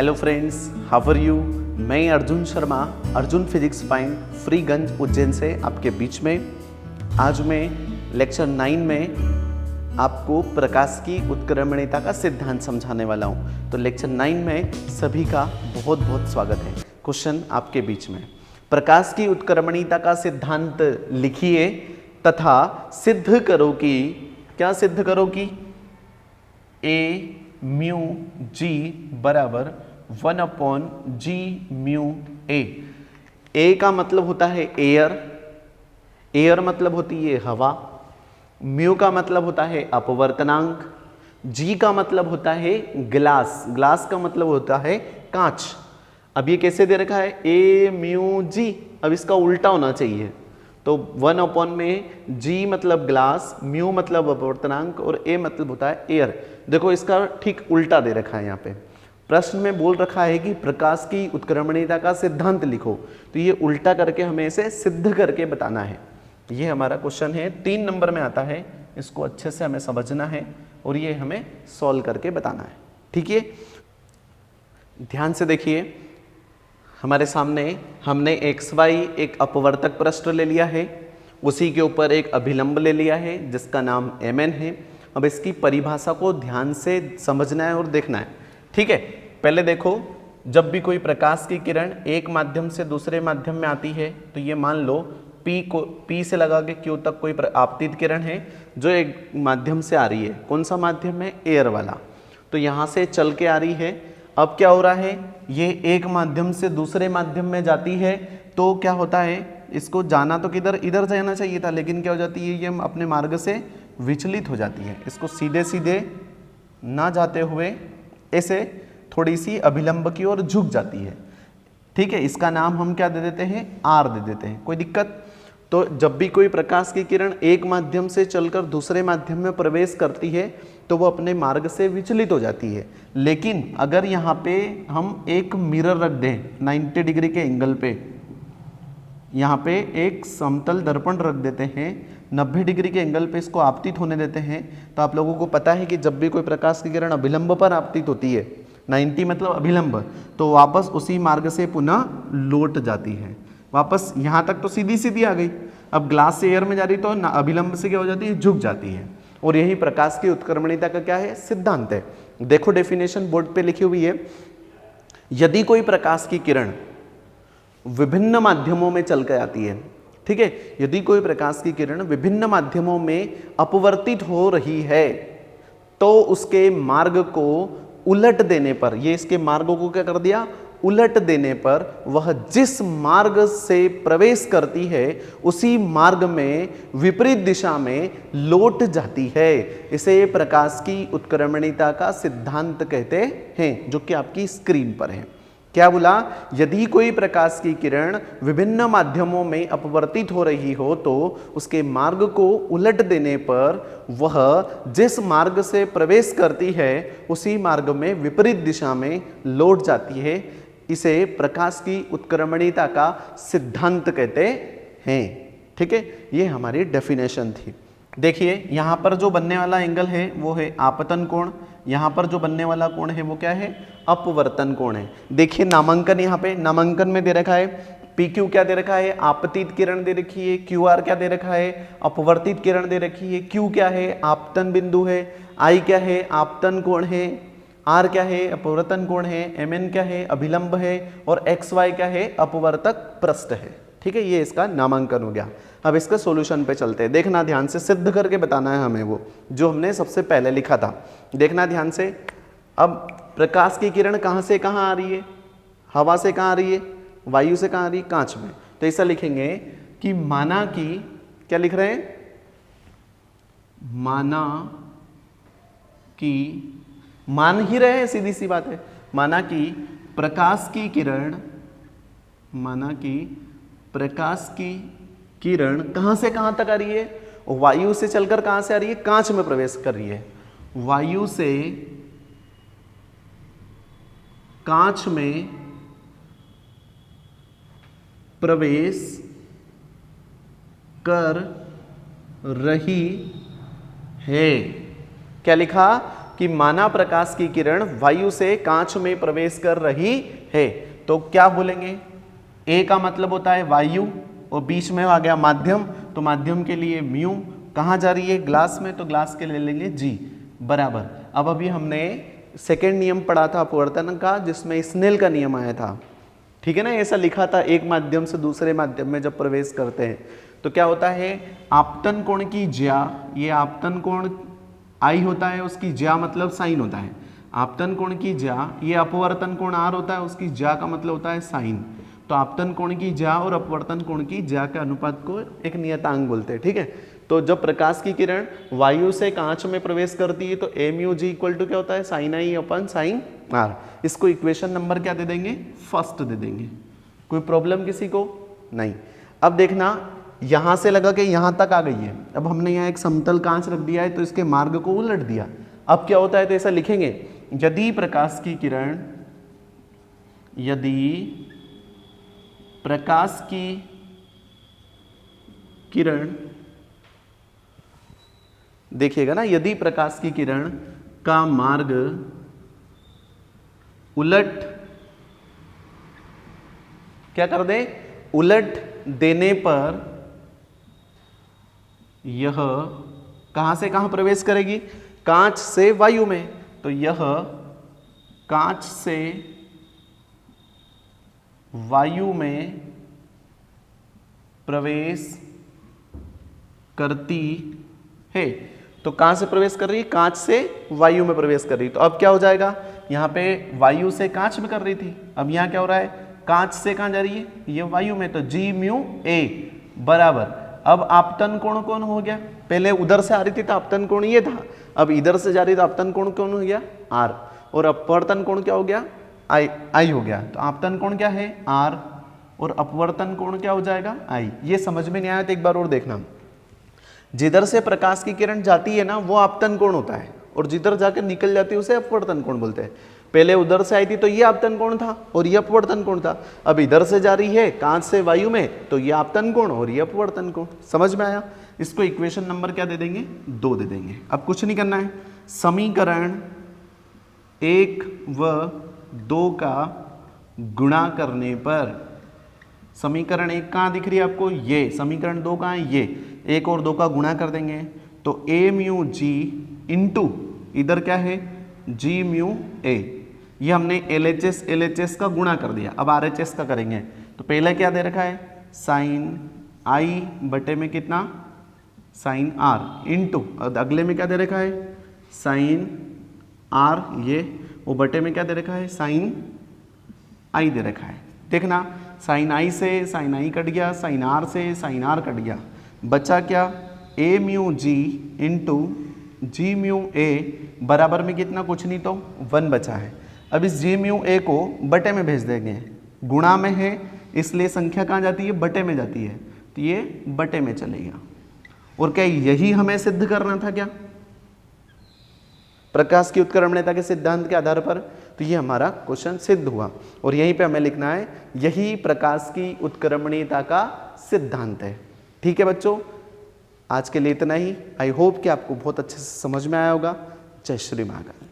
Hello friends, how are you. मैं Arjun Sharma, Arjun physics point Freeganj Ujjain से आपके बीच में। आज मैं लेक्चर 9 में आपको प्रकाश की उत्क्रमणीयता का सिद्धांत समझाने वाला हूं। तो लेक्चर 9 में सभी का बहुत बहुत स्वागत है। क्वेश्चन आपके बीच में, प्रकाश की उत्क्रमणीयता का सिद्धांत लिखिए तथा सिद्ध करो कि, क्या सिद्ध करो कि ए म्यू जी बराबर 1/g म्यू ए। ए का मतलब होता है एयर, एयर मतलब होती है हवा, म्यू का मतलब होता है अपवर्तनांक, जी का मतलब होता है ग्लास, ग्लास का मतलब होता है कांच। अब ये कैसे दे रखा है, ए म्यू जी, अब इसका उल्टा होना चाहिए। तो 1 में जी मतलब ग्लास, म्यू मतलब अपवर्तनांक और ए मतलब होता है एयर। देखो इसका ठीक उल्टा दे रखा है। यहाँ पे प्रश्न में बोल रखा है कि प्रकाश की उत्क्रमणीयता का सिद्धांत लिखो, तो ये उल्टा करके हमें इसे सिद्ध करके बताना है। ये हमारा क्वेश्चन है, 3 नंबर में आता है। इसको अच्छे से हमें समझना है और ये हमें सॉल्व करके बताना है। ठीक है, ध्यान से देखिए। हमारे सामने हमने XY एक अपवर्तक पृष्ठ ले लिया है, उसी के ऊपर एक अभिलंब ले लिया है जिसका नाम MN है। अब इसकी परिभाषा को ध्यान से समझना है और देखना है। ठीक है, पहले देखो, जब भी कोई प्रकाश की किरण एक माध्यम से दूसरे माध्यम में आती है तो ये मान लो P से लगा के Q तक कोई आपतित किरण है जो एक माध्यम से आ रही है। कौन सा माध्यम है, एयर वाला। तो यहाँ से चल के आ रही है। अब क्या हो रहा है, ये एक माध्यम से दूसरे माध्यम में जाती है तो क्या होता है, इसको जाना तो किधर, इधर जाना चाहिए था, लेकिन क्या हो जाती है, ये अपने मार्ग से विचलित हो जाती है। इसको सीधे सीधे ना जाते हुए ऐसे थोड़ी सी अभिलंब की ओर झुक जाती है। ठीक है, इसका नाम हम क्या दे देते हैं, आर दे देते हैं। कोई दिक्कत। तो जब भी कोई प्रकाश की किरण एक माध्यम से चलकर दूसरे माध्यम में प्रवेश करती है तो वो अपने मार्ग से विचलित हो जाती है। लेकिन अगर यहाँ पे हम एक मिरर रख दें 90 डिग्री के एंगल पे, यहाँ पे एक समतल दर्पण रख देते हैं 90 डिग्री के एंगल पे, इसको आपतित होने देते हैं, तो आप लोगों को पता है कि जब भी कोई प्रकाश की किरण अभिलंब पर आपतित होती है, 90 मतलब अभिलंब, तो वापस उसी मार्ग से पुनः लौट जाती है। वापस यहाँ तक तो सीधी सीधी आ गई। अब ग्लास से एयर में जा रही तो अभिलंब से क्या हो जाती है, झुक जाती है। और यही प्रकाश की उत्क्रमणीयता का क्या है, सिद्धांत है। देखो डेफिनेशन बोर्ड पे लिखी हुई है, यदि कोई प्रकाश की किरण विभिन्न माध्यमों में चल कर आती है, ठीक है, यदि कोई प्रकाश की किरण विभिन्न माध्यमों में अपवर्तित हो रही है तो उसके मार्ग को उलट देने पर, ये इसके मार्गों को क्या कर दिया, उलट देने पर, वह जिस मार्ग से प्रवेश करती है उसी मार्ग में विपरीत दिशा में लौट जाती है। इसे प्रकाश की उत्क्रमणीयता का सिद्धांत कहते हैं, जो कि आपकी स्क्रीन पर है। क्या बोला, यदि कोई प्रकाश की किरण विभिन्न माध्यमों में अपवर्तित हो रही हो तो उसके मार्ग को उलट देने पर वह जिस मार्ग से प्रवेश करती है उसी मार्ग में विपरीत दिशा में लौट जाती है। इसे प्रकाश की उत्क्रमणीयता का सिद्धांत कहते हैं। ठीक है, ये हमारी डेफिनेशन थी। देखिए यहाँ पर जो बनने वाला एंगल है वो है आपतन कोण, यहाँ पर जो बनने वाला कोण है वो क्या है, अपवर्तन कोण है। देखिए नामांकन, यहाँ पे नामांकन में दे रखा है PQ क्या दे रखा है, आपतित किरण दे रखी है, QR क्या दे रखा है, अपवर्तित किरण दे रखी है, Q क्या है, आपतन बिंदु है, I क्या है, आपतन कोण है, R क्या है, अपवर्तन कोण है, MN क्या है, अभिलंब है, और XY क्या है, अपवर्तक पृष्ठ है। ठीक है, ये इसका नामांकन हो गया। अब इसका सॉल्यूशन पे चलते हैं। देखना ध्यान से, सिद्ध करके बताना है हमें वो जो हमने सबसे पहले लिखा था। देखना ध्यान से। अब प्रकाश की किरण कहाँ से कहाँ आ रही है, हवा से कहाँ आ रही है, वायु से कहाँ आ रही है, कांच में। तो ऐसा लिखेंगे कि माना कि, क्या लिख रहे हैं, माना कि, मान ही रहे हैं, सीधी सी बात है, माना कि प्रकाश की किरण, माना कि प्रकाश की किरण कहां से कहां तक आ रही है, वायु से चलकर कहां से आ रही है, कांच में प्रवेश कर रही है। वायु से कांच में प्रवेश कर रही है। क्या लिखा कि माना प्रकाश की किरण वायु से कांच में प्रवेश कर रही है, तो क्या बोलेंगे? ए का मतलब होता है वायु और बीच में आ गया माध्यम, तो माध्यम के लिए म्यू, कहाँ जा रही है? ग्लास में, तो ग्लास के ले लेंगे जी बराबर। अब अभी हमने सेकेंड नियम पढ़ा था अपवर्तन का, जिसमें स्नेल का नियम आया था, ठीक है ना? ऐसा लिखा था एक माध्यम से दूसरे माध्यम में जब प्रवेश करते हैं तो क्या होता है? आपतन कोण की ज्या, ये आपतन कोण आई होता है, उसकी ज्या मतलब साइन होता है। आपतन कोण की ज्या, ये अपवर्तन कोण आर होता है, उसकी ज्या का मतलब होता है साइन। तो आपतन कोण की ज्या और अपवर्तन कोण की ज्या के अनुपात को एक नियतांक बोलते हैं, ठीक है? तो जब प्रकाश की किरण वायु से कांच में प्रवेश करती है तो a mu g equal to क्या होता है? Sine i upon sine r. इसको इक्वेशन नंबर क्या दे देंगे? फर्स्ट दे देंगे। कोई प्रॉब्लम किसी को? नहीं। अब देखना, यहां से लगा के यहां तक आ गई है। अब हमने यहाँ एक समतल कांच रख दिया है तो इसके मार्ग को उलट दिया। अब क्या होता है? तो ऐसा लिखेंगे, यदि प्रकाश की किरण, यदि प्रकाश की किरण, देखिएगा ना, यदि प्रकाश की किरण का मार्ग उलट, क्या कर दे? उलट देने पर यह कहां से कहां प्रवेश करेगी? कांच से वायु में। तो यह कांच से वायु में प्रवेश करती है। तो कहां से प्रवेश कर रही है? कांच से वायु में प्रवेश कर रही है। तो अब क्या हो जाएगा? यहां पे वायु से कांच में कर रही थी, अब यहां क्या हो रहा है? कांच से कहां जा रही है? ये वायु में। तो जी म्यू ए बराबर, अब आपतन कोण कौन हो गया? पहले उधर से आ रही थी तो आपतन कोण ये था, अब इधर से जा रही तो आपतन कोण कौन हो गया? आर। और अपवर्तन कोण क्या हो गया? आई हो गया। तो आपतन कोण क्या है? आर, और अपवर्तन कोण क्या हो जाएगा? आई। ये समझ में नहीं आया तो एक बार और देखना, जिधर से प्रकाश की किरण जाती है ना वो आपतन कोण होता है, और जिधर जाकर निकल जाती है उसे अपवर्तन कोण बोलते हैं। पहले उधर से आई थी तो ये आपतन कोण था और ये अपवर्तन कोण था, अब इधर से जा रही है कांच से वायु में तो ये आपतन कोण और ये अपवर्तन कोण। समझ में आया? इसको इक्वेशन नंबर क्या दे देंगे? 2 दे देंगे। अब कुछ नहीं करना है, समीकरण 1 व 2 का गुणा करने पर, समीकरण 1 कहाँ दिख रही है आपको? ये। समीकरण 2 कहाँ है? ये। 1 और 2 का गुणा कर देंगे तो ए म्यू जी इंटू इधर क्या है? G mu A. ये हमने LHS का गुणा कर दिया, अब RHS का करेंगे। तो पहले क्या दे रखा है? साइन आई बटे में कितना? साइन आर इंटू, अगले में क्या दे रखा है? साइन आर ये, वो बटे में क्या दे रखा है? साइन आई दे रखा है। देखना, साइन आई से साइन आई कट गया, साइन आर से साइन आर कट गया, बचा क्या? ए mu ji into G mu A बराबर में कितना? कुछ नहीं तो 1 बचा है। अब इस जी म्यू ए को बटे में भेज देंगे, गुणा में है इसलिए संख्या कहाँ जाती है? बटे में जाती है, तो ये बटे में चलेगा। और क्या यही हमें सिद्ध करना था क्या? प्रकाश की उत्क्रमणीयता के सिद्धांत के आधार पर। तो ये हमारा क्वेश्चन सिद्ध हुआ और यहीं पे हमें लिखना है यही प्रकाश की उत्क्रमणीयता का सिद्धांत है। ठीक है बच्चों, आज के लिए इतना ही। आई होप कि आपको बहुत अच्छे से समझ में आया होगा। जय श्री महाकाल।